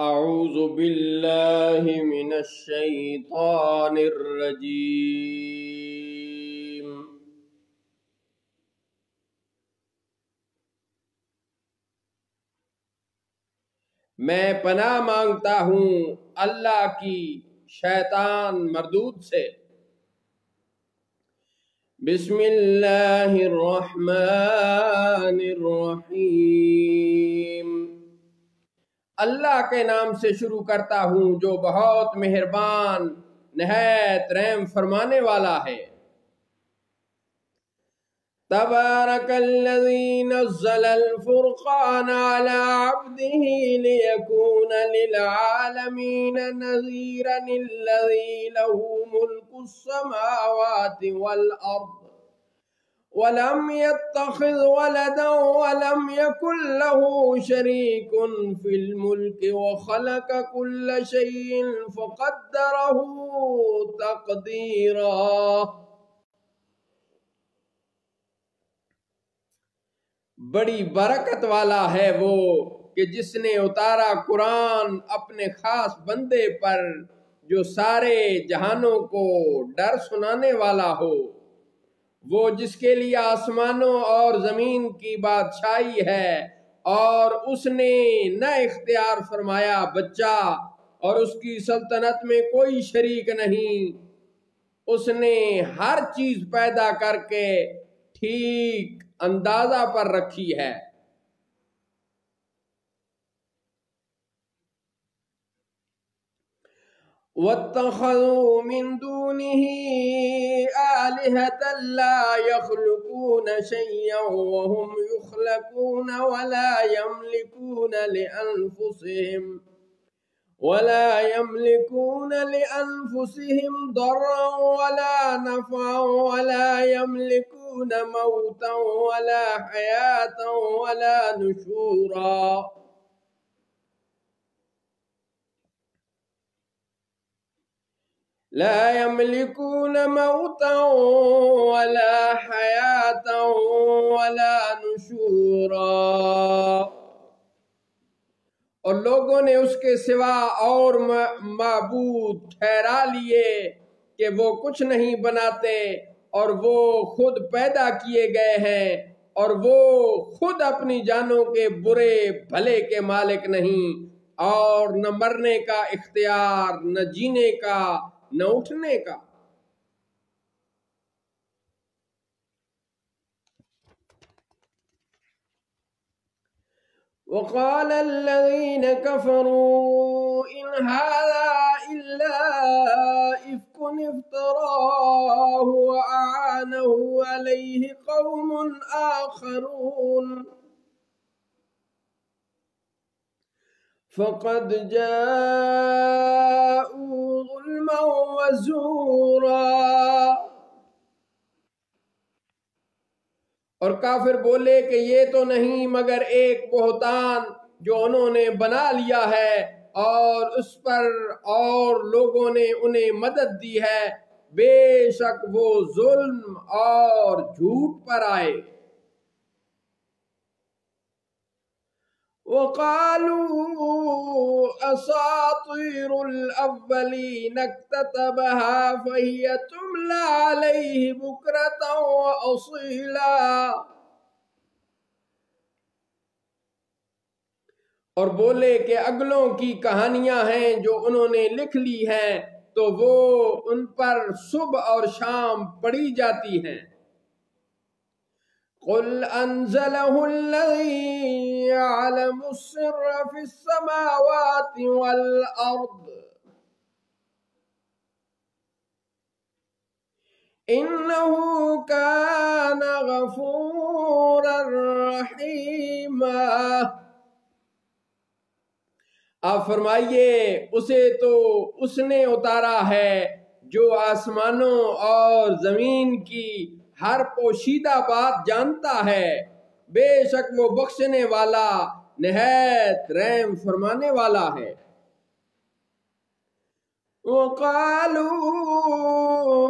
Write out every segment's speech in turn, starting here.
اعوذ باللہ من الشیطان الرجیم میں پناہ مانگتا ہوں اللہ کی شیطان مردود سے۔ بسم اللہ الرحمن الرحیم، اللہ کے نام سے شروع کرتا ہوں جو بہت مہربان نہایت رحم فرمانے والا ہے۔ تبارک الذی نزل الفرقان على عبده ليكون للعالمین نذیرا الذی له ملک السماوات والارض ولم يتخذ ولدا ولم يكن له شريك في الملك وخلق كل شيء فقدره تقديرا۔ بڑی برکت والا ہے وہ کہ جس نے اتارا قرآن اپنے خاص بندے پر جو سارے جہانوں کو ڈر سنانے والا ہو، وہ جس کے لیے آسمانوں اور زمین کی بادشاہی ہے، اور اس نے نہ اختیار فرمایا بچہ اور اس کی سلطنت میں کوئی شریک نہیں۔ اس نے ہر چیز پیدا کر کے ٹھیک اندازہ پر رکھی ہے۔ وَاتَّخَذُوا مِن دُونِهِ آلِهَةً لَا يَخْلُقُونَ شَيْئًا وَهُمْ يُخْلَقُونَ وَلَا يَمْلِكُونَ لِأَنفُسِهِمْ ضَرًّا وَلَا نَفْعًا وَلَا يَمْلِكُونَ مَوْتًا وَلَا حَيَاةً وَلَا نُشُورًا۔ لا يملكون موتا ولا حیاة ولا نشورا۔ اور لوگوں نے اس کے سوا اور معبود ٹھہرا لیے کہ وہ کچھ نہیں بناتے، اور وہ خود پیدا کیے گئے ہیں، اور وہ خود اپنی جانوں کے برے بھلے کے مالک نہیں، اور نہ مرنے کا اختیار، نہ جینے کا، نہ اٹھنے کا۔ وقال الذين كفروا إن هذا إلا إفك افتراه وأعانه عليه قوم آخرون فقد جاءوا ظلما وزورا۔ اور کافر بولے کہ یہ تو نہیں مگر ایک بہتان جو انہوں نے بنا لیا ہے، اور اس پر اور لوگوں نے انہیں مدد دی ہے، بے شک وہ ظلم اور جھوٹ پر آئے۔ وَقَالُوا أَسَاطِيرُ الْأَوَّلِينَ اكْتَتَبَهَا فَهِيَ تُمْلَى عَلَيْهِ بُكْرَةً وَأَصِيلًا۔ اور بولے کہ اگلوں کی کہانیاں ہیں جو انہوں نے لکھ لی ہیں، تو وہ ان پر صبح اور شام پڑھی جاتی ہیں۔ قُلْ أَنزَلَهُ الَّذِي يَعْلَمُ السِّرَّ فِي السَّمَاوَاتِ وَالْأَرْضِ إِنَّهُ كَانَ غَفُورًا رَحِيمًا۔ آپ فرمائیے اسے تو اس نے اتارا ہے جو آسمانوں اور زمین کی ہر پوشیدہ بات جانتا ہے، بے شک وہ بخشنے والا نہایت رحم فرمانے والا ہے۔ وَقَالُوا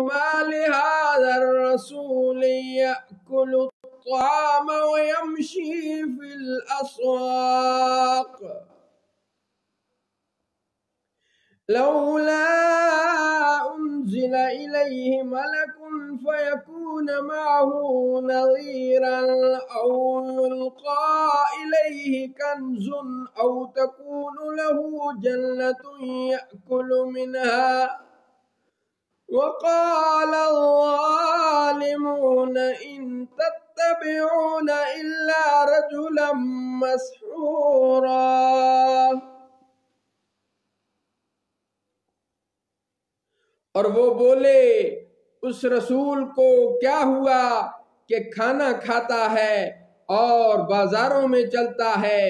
مَا لِهَذَا الرَّسُولِ يَأْكُلُ الطَّعَامَ وَيَمْشِي فِي الْأَسْوَاقِ لولا انزل الیہ ملک فیکون معه نظیرا او یلقى الیہ کنز او تکون له جنة یأکل منها وقال الظالمون ان تتبعون الا رجلا مسحورا۔ اور وہ بولے اس رسول کو کیا ہوا کہ کھانا کھاتا ہے اور بازاروں میں چلتا ہے،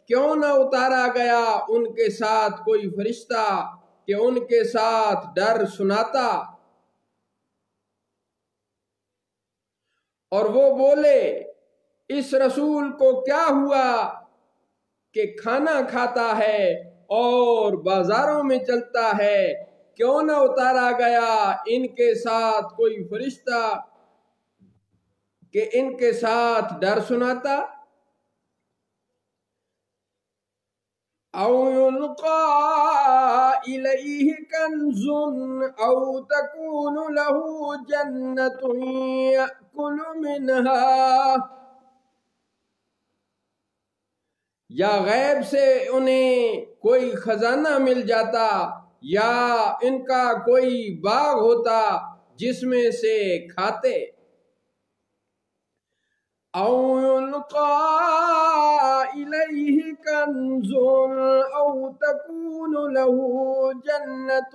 کیوں نہ اتارا گیا ان کے ساتھ کوئی فرشتہ کہ ان کے ساتھ ڈر سناتا۔ اور وہ بولے اس رسول کو کیا ہوا کہ کھانا کھاتا ہے اور بازاروں میں چلتا ہے، کیوں نہ اتارا گیا ان کے ساتھ کوئی فرشتہ کہ ان کے ساتھ ڈر سناتا۔ او یلقى الیہ کنز او تکون له جنة یأکل منها، یا غیب سے انہیں کوئی خزانہ مل جاتا یا ان کا کوئی باغ ہوتا جس میں سے کھاتے۔ او یلقى الیہ کنز او تکون له جنة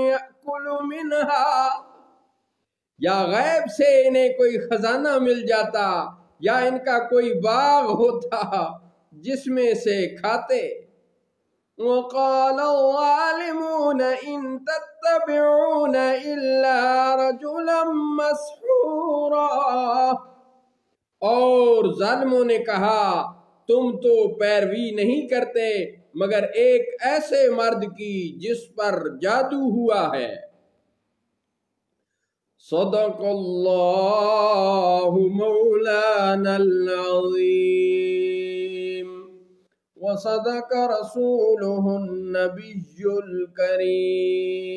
یأکل منها، یا غیب سے انہیں کوئی خزانہ مل جاتا یا ان کا کوئی باغ ہوتا جس میں سے کھاتے۔ وقال الظالمون ان تتبعون الا رجلا مسحورا، اور ظالموں نے کہا تم تو پیروی نہیں کرتے مگر ایک ایسے مرد کی جس پر جادو ہوا ہے۔ صدق اللہ مولانا العظیم وصدق رسوله النبی الکریم۔